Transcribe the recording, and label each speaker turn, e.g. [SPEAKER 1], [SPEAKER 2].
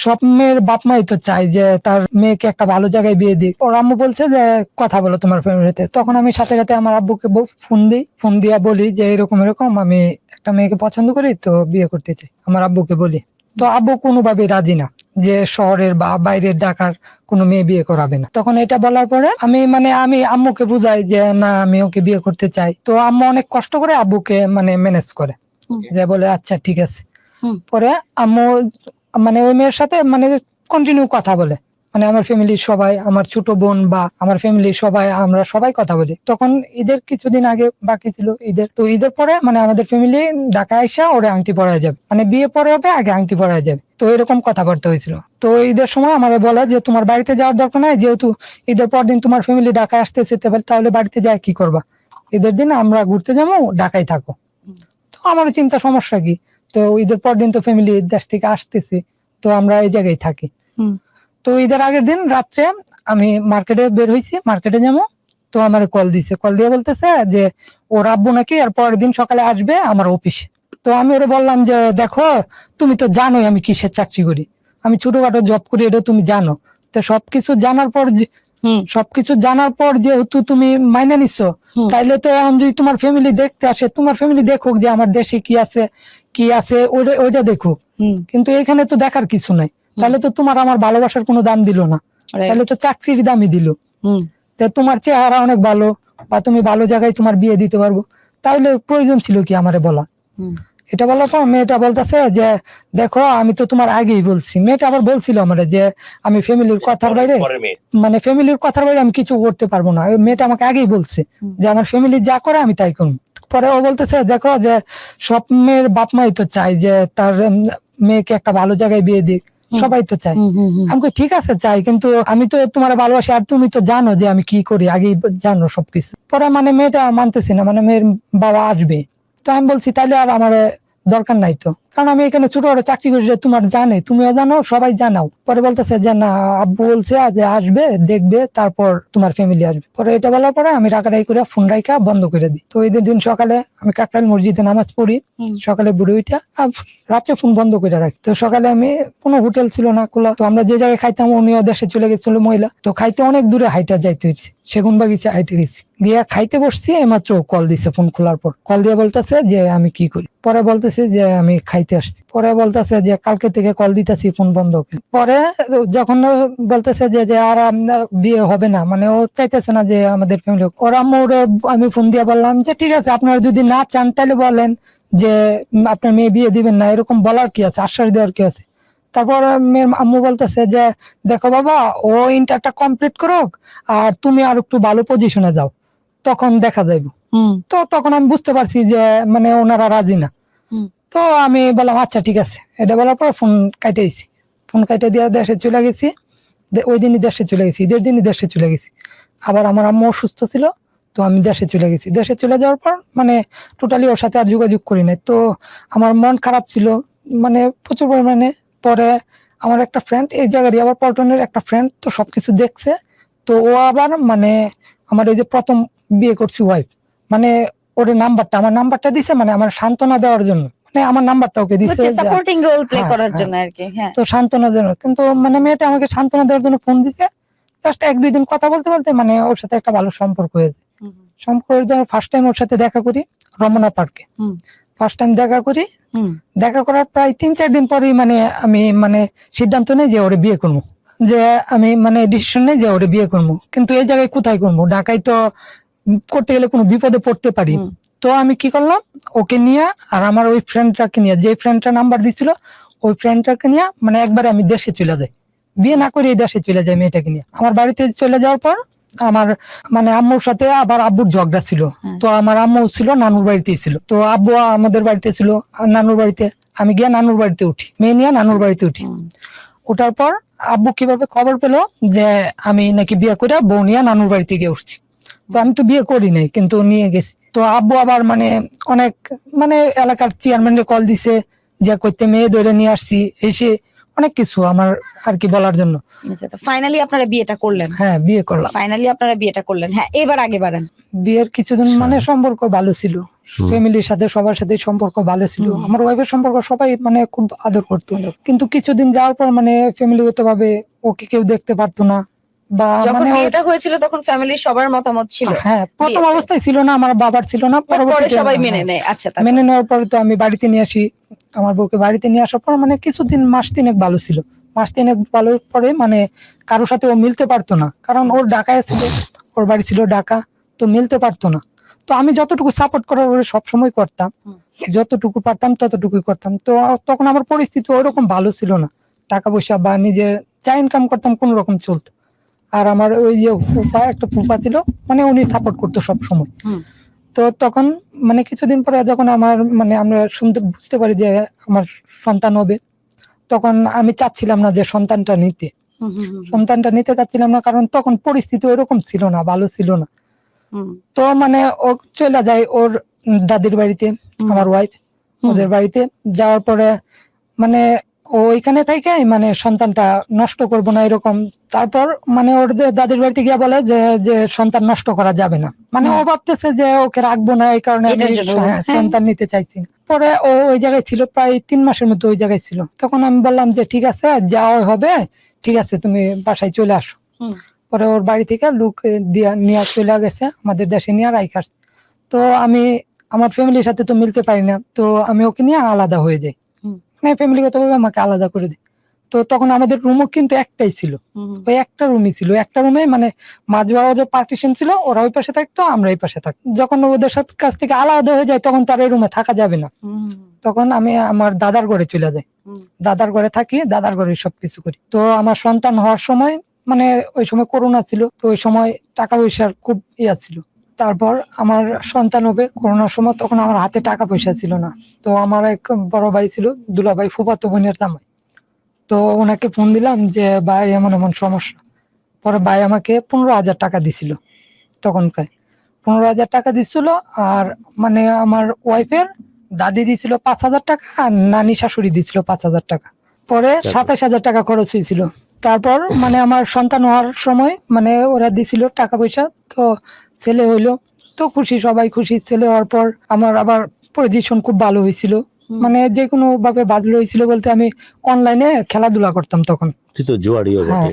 [SPEAKER 1] সব মেয়ের বাপ মাই তো চাই যে তার মেয়েকে একটা ভালো জায়গায় বিয়ে দিক। ওর আম্মু বলছে যে কথা বলো তোমার ফ্যামিলিতে। তখন আমি সাথে সাথে আমার আব্বুকে ফোন দিই, ফোন দিয়া বলি যে এরকম এরকম আমি একটা মেয়েকে পছন্দ করি, তো বিয়ে করতে চাই। আমার আব্বুকে বলি, তো আব্বু কোনোভাবেই রাজি না যে শহরের বা বাইরের ঢাকার কোনো মেয়ে বিয়ে করাবে না। তখন এটা বলার পরে আমি আম্মুকে বুঝাই যে না, আমি ওকে বিয়ে করতে চাই। তো আম্মু অনেক কষ্ট করে আব্বুকে ম্যানেজ করে, যে বলে আচ্ছা ঠিক আছে। পরে আম্মু ওই মেয়ের সাথে কন্টিনিউ কথা বলে, আমার ফ্যামিলির সবাই, আমার ছোট বোন বা আমার ফ্যামিলির সবাই, আমরা সবাই কথা বলি। তখন ঈদের কিছুদিন আগে বাকি ছিল ঈদের, তো ঈদের পরে আমাদের ফ্যামিলি ঢাকা আইসা ওরে আংটি পরায় যাবে, বিয়ে পরে হবে আগে আংটি পরায় যাবে। তো এরকম কথাবার্তা হয়েছিল। তো ঈদের সময় আমার বলে যে তোমার বাড়িতে যাওয়ার দরকার নাই, যেহেতু ঈদের পর দিন তোমার ফ্যামিলি ঢাকায় আসতেছে, তাহলে বাড়িতে যায় কি করবা, ঈদের দিন আমরা ঘুরতে যাবো, ঢাকায় থাকো। তো আমার চিন্তা সমস্যা কি, তো ঈদের পর দিন তো ফ্যামিলি দেশ থেকে আসতেছে, তো আমরা এই জায়গায় থাকি। তো ঈদের আগের দিন রাত্রে আমি মার্কেটে বের হয়েছি, মার্কেটে যাবো। তো আমার কল দিয়ে বলতেছে যে ওর আব্বু নাকি আর পরের দিন সকালে আসবে আমার অফিসে। তো আমি ওরে বললাম যে দেখো, তুমি তো জানোই আমি কিসের চাকরি করি, আমি ছোটখাটো জব করি, এটা তুমি জানো। তো সবকিছু জানার পর যেহেতু তুমি মাইনে নিচ্ছ, তাইলে তো এখন যদি তোমার ফ্যামিলি দেখতে আসে, তোমার ফ্যামিলি দেখুক যে আমার দেশে কি আছে ওইটা দেখুক। কিন্তু এখানে তো দেখার কিছু নাই, তাহলে তো তোমার আমার ভালোবাসার কোনো দাম দিল না, তাহলে তো চাকরির দামই দিল। তো তোমার চেহারা অনেক ভালো, বা তুমি ভালো জায়গায় তোমার বিয়ে দিতে পারবো, তাহলে প্রয়োজন ছিল কি আমারে বলা। এটা বলার পর মেয়েটা বলতেছে যে দেখো, আমি তো তোমার আগেই বলছি। মেয়েটা আবার বলছিল আমারে যে আমি ফ্যামিলির কথার বাইরে আমি কিছু করতে পারবো না। মেয়েটা আমাকে আগেই বলছে যে আমার ফ্যামিলি যা করে আমি তাই করবো। পরে ও বলতেছে দেখো, যে সব মেয়ের বাপ মাই তো চাই যে তার মেয়েকে একটা ভালো জায়গায় বিয়ে দিক, সবাই তো চাই। আমি ঠিক আছে চাই, কিন্তু আমি তো তোমার ভালোবাসি, আর তুমি তো জানো যে আমি কি করি, আগেই জানো সবকিছু। পরে মেয়েটা মানতেছি না, মেয়ের বাবা আসবে। তো আমি বলছি তাইলে আর আমার দরকার নাই, তো কারণ আমি এখানে ছোট বড় চাকরি করি, তোমার জানে, তুমিও জানো, সবাই জানাও। পরে বলতেছে যে না, আব্বু বলছে যে আসবে, দেখবে, তারপর তোমার ফ্যামিলি আসবে। পরে এটা বলার পরে আমি রাগারাগি করে ফোন রাখা বন্ধ করে দিই। তো ঈদের দিন সকালে আমি কাকরাইল মসজিদে নামাজ পড়ি, সকালে বুড়ি উঠা রাত্রে ফোন বন্ধ করে রাখি। তো সকালে আমি কোনো হোটেল ছিল না খোলা, তো আমরা যে জায়গায় খাইতাম উনিও দেশে চলে গেছিল মহিলা, তো খাইতে অনেক দূরে হাইটা যাইতে হয়েছে, সেগুন বাগিচা হাইটে গেছি। গিয়া খাইতে বসছি, এইমাত্র কল দিছে, ফোন খোলার পর কল দিয়ে বলতেছে যে আমি কি করি। পরে বলতেছে যে আমি খাইতে আসছি। পরে বলতেছে যে কালকে থেকে কল দিতেছি, ফোন বন্ধ। পরে যখন বলতেছে যে আর বিয়ে হবে না, ও চাইতেছে না যে আমাদের ফ্যামিলি। ওরা আমি ফোন দিয়ে বললাম যে ঠিক আছে, আপনারা যদি না চান তাহলে বলেন যে আপনার মেয়ে বিয়ে দিবেন না, এরকম বলার কি আছে, আশ্বাস দেওয়ার কি আছে। তারপর মেয়ের আম্মু বলতেছে যে দেখো বাবা, ও ইন্টারটা কমপ্লিট করুক, আর তুমি আর একটু ভালো পজিশনে যাও, তখন দেখা যাইব। তো তখন আমি বুঝতে পারছি যে ওনারা রাজি না। তো আমি বললাম আচ্ছা ঠিক আছে। এটা বলার পর ফোন কাটে দিয়ে দেশে চলে গেছি। ওই দিনই দেশে চলে গেছি, ঈদের দিনই দেশে চলে গেছি। আবার আমার আম্মু অসুস্থ ছিল, তো আমি দেশে চলে গেছি। দেশে চলে যাওয়ার পর টোটালি ওর সাথে আর যোগাযোগ করি নাই। তো আমার মন খারাপ ছিল প্রচুর পরিমাণে। পরে আমার একটা ফ্রেন্ড, এই জায়গারই আবার পল্টনের একটা ফ্রেন্ড, তো সবকিছু দেখছে। তো ও আবার আমার এই যে প্রথম বিয়ে করছি ওয়াইফ, ওর আমার নাম্বারটা দিছে আমার সান্ত্বনা দেওয়ার জন্য, আমার নাম্বারটা ওকে দিছে
[SPEAKER 2] সাপোর্টিং রোল প্লে করার জন্য আর কি। হ্যাঁ,
[SPEAKER 1] তো সান্ত্বনার জন্য। কিন্তু মেয়েটা আমাকে সান্ত্বনা দেওয়ার জন্য ফোন দিছে। জাস্ট 1-2 দিন কথা বলতে বলতে ওর সাথে একটা ভালো সম্পর্ক হয়েছে। সম্পর্ক ফার্স্ট টাইম ওর সাথে দেখা করি রমনা পার্কে। ফার্স্ট টাইম দেখা করি, দেখা করার প্রায় 3-4 দিন পরেই আমি সিদ্ধান্ত নেই যে ওরে বিয়ে করবো, যে আমি ডিসিশন নেই যে ওরে বিয়ে করবো। কিন্তু এই জায়গায় কোথায় করবো, ঢাকায় তো করতে গেলে কোনো বিপদে পড়তে পারি। তো আমি কি করলাম, ওকে নিয়ে আর আমার ওই ফ্রেন্ডটাকে নিয়ে, যে ফ্রেন্ডটা নাম্বার দিছিল ওই ফ্রেন্ডটাকে নিয়ে একবারে আমি দেশে চলে যাই, বিয়ে না করে এই দেশে চলে যাই মেয়েটাকে নিয়ে। আমার বাড়িতে চলে যাওয়ার পর আমার আম্মুর সাথে আবার আব্বুর ঝগড়া ছিল। তো আমার আম্মু ছিল নানুর বাড়িতেই ছিল, তো আব্বু আমাদের বাড়িতে ছিল, নানুর বাড়িতে। আমি গিয়ে নানুর বাড়িতে উঠি, মেয়ে নিয়ে নানুর বাড়িতে উঠি। ওঠার পর আব্বু কিভাবে খবর পেলো যে আমি নাকি বিয়ে করে বউ নিয়ে নানুর বাড়িতে গিয়ে উঠছি। তো আমি তো বিয়ে করি নাই, কিন্তু নিয়ে গেছি। তো আব্বু আবার অনেক এলাকার চেয়ারম্যানের কল দিছে যে করতে মেয়ে ধরে নিয়ে আসছি, এসে অনেক কিছু আমার আর কি বলার জন্য।
[SPEAKER 2] আচ্ছা, তো ফাইনালি আপনারা বিয়েটা করলেন?
[SPEAKER 1] হ্যাঁ, বিয়ে করলাম।
[SPEAKER 2] ফাইনালি আপনারা বিয়েটা করলেন। হ্যাঁ, এবার আগে বাড়েন।
[SPEAKER 1] বিয়ের কিছুদিন সম্পর্ক ভালো ছিল, ফ্যামিলির সাথে সবার সাথে সম্পর্ক ভালো ছিল, আমার ওয়াইফের সম্পর্ক সবাই মানে খুব আদর করতো। কিন্তু কিছুদিন যাওয়ার পর মানে ফ্যামিলিগত ভাবে ওকে কেউ দেখতে পারতো না, বা
[SPEAKER 2] যখন
[SPEAKER 1] মানে
[SPEAKER 2] বিয়েটা হয়েছিল তখন ফ্যামিলির সবার মতামত ছিল?
[SPEAKER 1] হ্যাঁ, প্রথম
[SPEAKER 2] বিয়েতে?
[SPEAKER 1] অবস্থায় ছিল না, আমার বাবার ছিল না,
[SPEAKER 2] পরে
[SPEAKER 1] পরবর্তীতে
[SPEAKER 2] সবাই মেনে
[SPEAKER 1] হ্যাঁ,
[SPEAKER 2] নেয়। আচ্ছা, তারপর?
[SPEAKER 1] মেনে নেওয়ার পরে তো আমি বাড়িতে নিয়ে আসি। আমার বউকে বাড়িতে নিয়ে আসার পর মানে কিছুদিন মাস তিনেক ভালো ছিল। মাস তিনেক ভালো পরে মানে কারোর সাথে ও মিলতে পারতো না, কারণ ওর ঢাকায় ছিল, ওর বাড়ি ছিল ঢাকা, তো মিলতে পারতো না। তো আমি যতটুকু সাপোর্ট করার ওরে সবসময় করতাম, যতটুকু পারতাম ততটুকুই করতাম। তো তখন আমার পরিস্থিতি ওইরকম ভালো ছিল না, টাকা পয়সা বা নিজের যা ইনকাম করতাম কোন রকম চলতো। আর আমার ওই যে একটা ফুফা ছিল, মানে উনি সাপোর্ট করতো সব সময়। তো তখন মানে কিছুদিন পরে যখন আমার মানে আমরা বুঝতে পারি যে আমার সন্তান হবে, তখন আমি চাচ্ছিলাম না যে সন্তানটা নিতে চাচ্ছিলাম না, কারণ তখন পরিস্থিতি ওইরকম ছিল না, ভালো ছিল না। তো মানে ও চলে যায় ওর দাদির বাড়িতে, আমার ওয়াইফ ওদের বাড়িতে যাওয়ার পরে মানে ও ওইখানে থেকে মানে সন্তানটা নষ্ট করব না এরকম। তারপর মানে ওর দাদির বাড়িতে গিয়ে বলে যে যে সন্তান নষ্ট করা যাবে না, মানে ও ভাবতেছে যে ওকে রাখবো না, এই কারণে আমি সন্তান নিতে চাইছি না। পরে ও ওই জায়গায় ছিল প্রায় 3 মাসের মতো ওই জায়গায় ছিল। তখন আমি বললাম যে ঠিক আছে, যাওয়া হবে, ঠিক আছে তুমি বাসায় চলে আসো। পরে ওর বাড়ি থেকে লোক দিয়া নিয়ে চলে গেছে, আমাদের দেশে নিয়ে রাইখা আসছে। তো আমি আমার ফ্যামিলির সাথে তো মিলতে পারি না, তো আমি ওকে নিয়ে আলাদা হয়ে যাই, মানে ফ্যামিলিগতভাবে আমাকে আলাদা করে দেয়। তো তখন আমাদের রুমও কিন্তু একটাই ছিল, ওই একটা রুমই ছিল, একটা রুমে মানে মাঝে যে পার্টিশন ছিল, ওরা ওই পাশে থাকতো, আমরা এই পাশে থাকতো। যখন ওদের সাথে কাছ থেকে আলাদা হয়ে যায় তখন তার এই রুমে থাকা যাবে না, তখন আমি আমার দাদার ঘরে চলে যাই, দাদার ঘরে থাকি, দাদার ঘরে সবকিছু করি। তো আমার সন্তান হওয়ার সময় মানে ওই সময় করোনা ছিল, তো ওই সময় টাকা পয়সার খুব ইয়া ছিল। তারপর আমার সন্তান হবে করোনার সময়, তখন আমার হাতে টাকা পয়সা ছিল না। তো আমার এক বড় ভাই ছিল, দুলাভাই, ফুফাতো বোনের জামাই। তো ওনাকে ফোন দিলাম যে ভাই এমন এমন সমস্যা। পরে ভাই আমাকে 15,000 টাকা দিছিল, তখনকার 15,000 টাকা দিছিল। আর মানে আমার ওয়াইফের দাদি দিছিল 5,000 টাকা, আর নানি শাশুড়ি দিছিল 5,000 টাকা। পরে 27,000 টাকা খরচ হয়েছিল। তারপর মানে আমার সন্তান হওয়ার সময় মানে ওরা দিছিল টাকা পয়সা। তো ছেলে হইলো, তো খুশি, সবাই খুশি। ছেলে হওয়ার পর আমার আবার পজিশন খুব ভালো হয়েছিল, মানে যে কোনো ভাবে ভালো হয়েছিল বলতে আমি অনলাইনে খেলাধুলা করতাম তখন।
[SPEAKER 3] তুই তো জুয়াড়িও বটে।
[SPEAKER 1] হ্যাঁ।